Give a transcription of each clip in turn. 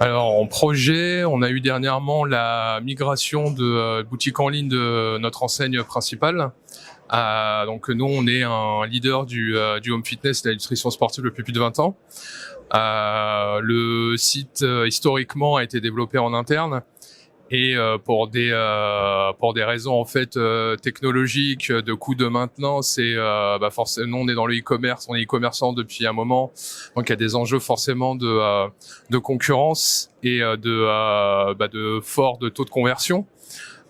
Alors en projet, on a eu dernièrement la migration de boutique en ligne de notre enseigne principale. Donc nous, on est un leader du home fitness et de la nutrition sportive depuis plus de 20 ans. Le site historiquement a été développé en interne et pour des raisons en fait technologiques, de coûts de maintenance et forcément on est dans le e-commerce, on est e-commerçant depuis un moment, donc il y a des enjeux forcément de concurrence et de fort de taux de conversion.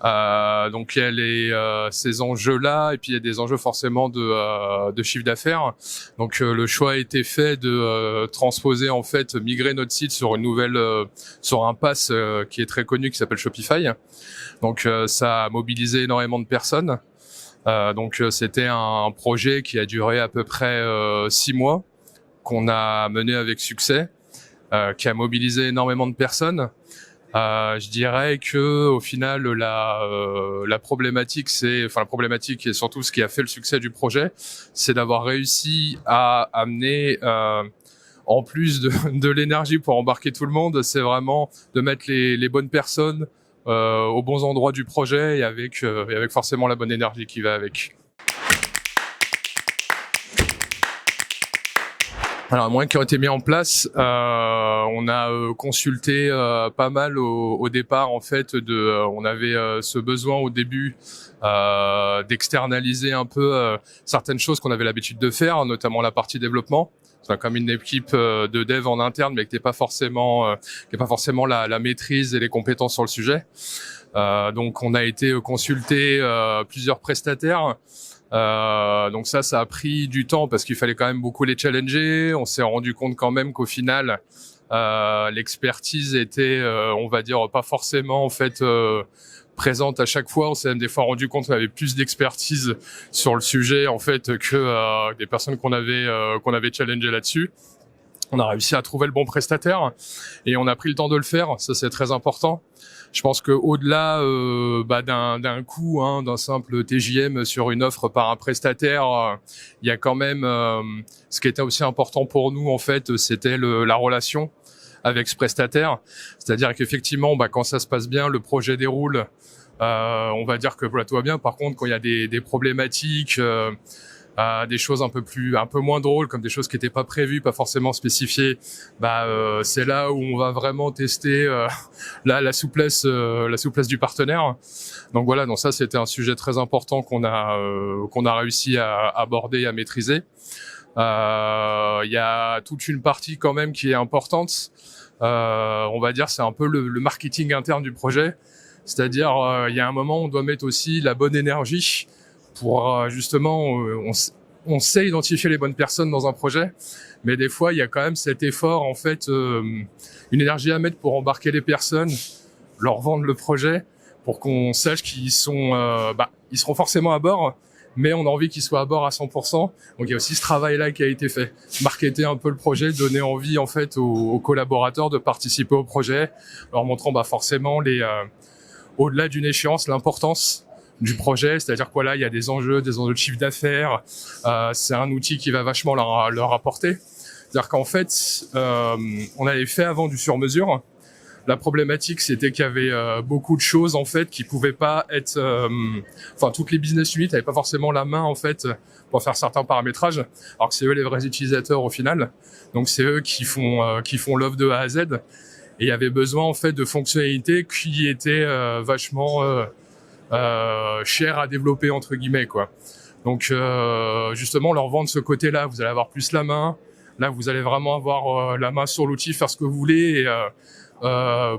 Donc il y a ces enjeux-là et puis il y a des enjeux forcément de chiffre d'affaires. Donc le choix a été fait de transposer en fait, migrer notre site sur sur un PaaS qui est très connu qui s'appelle Shopify. Donc ça a mobilisé énormément de personnes. Donc c'était un projet qui a duré à peu près 6 mois qu'on a mené avec succès, qui a mobilisé énormément de personnes. Je dirais que au final la problématique la problématique et surtout ce qui a fait le succès du projet, c'est d'avoir réussi à amener en plus de l'énergie pour embarquer tout le monde, c'est vraiment de mettre les bonnes personnes aux bons endroits du projet et avec forcément la bonne énergie qui va avec. Alors, moyens qui ont été mis en place, on a consulté pas mal au départ en fait. On avait ce besoin au début d'externaliser un peu certaines choses qu'on avait l'habitude de faire, notamment la partie développement. C'est comme une équipe de dev en interne, mais qui n'a pas forcément la maîtrise et les compétences sur le sujet. Donc, on a été consulter plusieurs prestataires. Donc ça a pris du temps parce qu'il fallait quand même beaucoup les challenger. On s'est rendu compte quand même qu'au final, l'expertise était, on va dire, pas forcément en fait présente à chaque fois. On s'est même des fois rendu compte qu'on avait plus d'expertise sur le sujet en fait que des personnes qu'on avait challengées là-dessus. On a réussi à trouver le bon prestataire et on a pris le temps de le faire. Ça, c'est très important. Je pense que au-delà d'un coût, d'un simple TJM sur une offre par un prestataire, il y a quand même ce qui était aussi important pour nous en fait, c'était la relation avec ce prestataire. C'est-à-dire qu'effectivement, quand ça se passe bien, le projet déroule. On va dire que voilà, tout va bien. Par contre, quand il y a des problématiques, des choses un peu moins drôles, comme des choses qui n'étaient pas prévues, pas forcément spécifiées, c'est là où on va vraiment tester la souplesse du partenaire. Donc voilà, donc ça c'était un sujet très important qu'on a réussi à aborder et à maîtriser. Il y a toute une partie quand même qui est importante. On va dire c'est un peu le marketing interne du projet. C'est-à-dire il y a un moment où on doit mettre aussi la bonne énergie pour justement, on sait identifier les bonnes personnes dans un projet, mais des fois il y a quand même cet effort en fait, une énergie à mettre pour embarquer les personnes, leur vendre le projet, pour qu'on sache qu'ils sont, ils seront forcément à bord, mais on a envie qu'ils soient à bord à 100%. Donc il y a aussi ce travail-là qui a été fait, marketer un peu le projet, donner envie en fait aux collaborateurs de participer au projet, leur montrant forcément au-delà d'une échéance l'importance du projet, c'est-à-dire que voilà, il y a des enjeux de chiffre d'affaires, c'est un outil qui va vachement leur apporter. C'est-à-dire qu'en fait, on avait fait avant du sur-mesure. La problématique, c'était qu'il y avait beaucoup de choses en fait qui pouvaient pas être, toutes les business units n'avaient pas forcément la main en fait pour faire certains paramétrages, alors que c'est eux les vrais utilisateurs au final. Donc c'est eux qui font l'offre de A à Z. Et il y avait besoin en fait de fonctionnalités qui étaient vachement cher à développer entre guillemets quoi. Donc justement leur vendre ce côté-là, vous allez avoir plus la main. Là vous allez vraiment avoir la main sur l'outil, faire ce que vous voulez et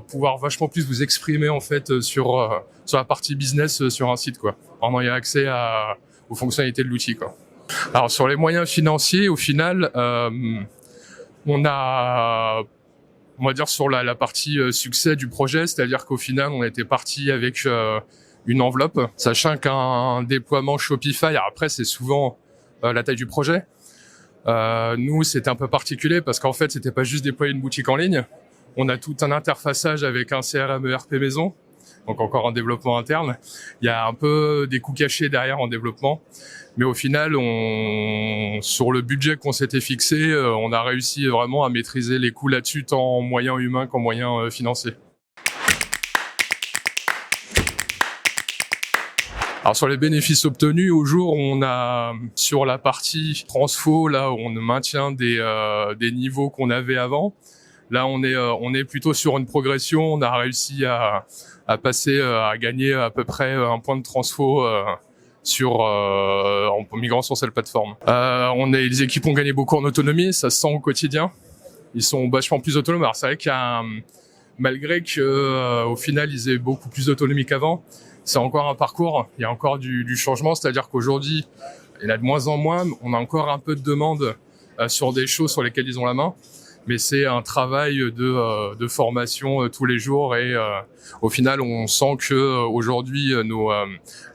pouvoir vachement plus vous exprimer en fait sur la partie business sur un site quoi. En ayant accès aux fonctionnalités de l'outil quoi. Alors sur les moyens financiers, au final, on va dire sur la partie succès du projet, c'est-à-dire qu'au final on était parti avec une enveloppe, sachant qu'un déploiement Shopify, alors après c'est souvent la taille du projet. Nous c'était un peu particulier parce qu'en fait c'était pas juste déployer une boutique en ligne, on a tout un interfaçage avec un CRM ERP maison donc encore un développement interne. Il y a un peu des coûts cachés derrière en développement, mais au final, sur le budget qu'on s'était fixé, on a réussi vraiment à maîtriser les coûts là-dessus, tant en moyens humains qu'en moyens financiers. Alors sur les bénéfices obtenus, au jour, on a sur la partie transfo, là où on maintient des niveaux qu'on avait avant. Là, on est plutôt sur une progression. On a réussi à passer, à gagner à peu près un point de transfo en migrant sur cette plateforme. Les équipes ont gagné beaucoup en autonomie, ça se sent au quotidien. Ils sont vachement plus autonomes. Alors c'est vrai malgré que au final ils aient beaucoup plus d'autonomie qu'avant, c'est encore un parcours. Il y a encore du changement, c'est-à-dire qu'aujourd'hui, il y en a de moins en moins. On a encore un peu de demandes sur des choses sur lesquelles ils ont la main. Mais c'est un travail de formation tous les jours et au final on sent que aujourd'hui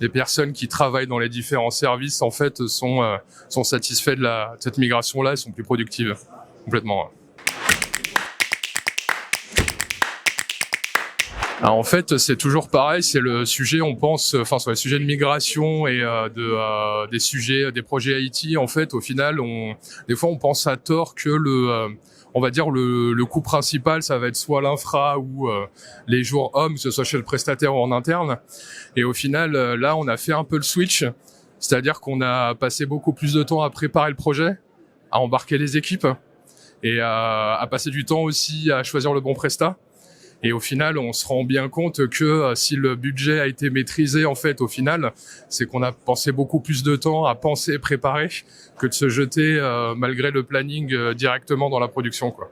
les personnes qui travaillent dans les différents services en fait sont satisfaits de cette migration là, elles sont plus productives complètement. Alors en fait, c'est toujours pareil, c'est le sujet, on pense, sur les sujets de migration et des projets IT, en fait, au final, des fois, on pense à tort que on va dire le coût principal, ça va être soit l'infra ou les jours hommes, que ce soit chez le prestataire ou en interne. Et au final, là, on a fait un peu le switch, c'est-à-dire qu'on a passé beaucoup plus de temps à préparer le projet, à embarquer les équipes et à passer du temps aussi à choisir le bon prestat. Et au final, on se rend bien compte que si le budget a été maîtrisé, en fait, au final, c'est qu'on a passé beaucoup plus de temps à penser et préparer que de se jeter, malgré le planning, directement dans la production, quoi.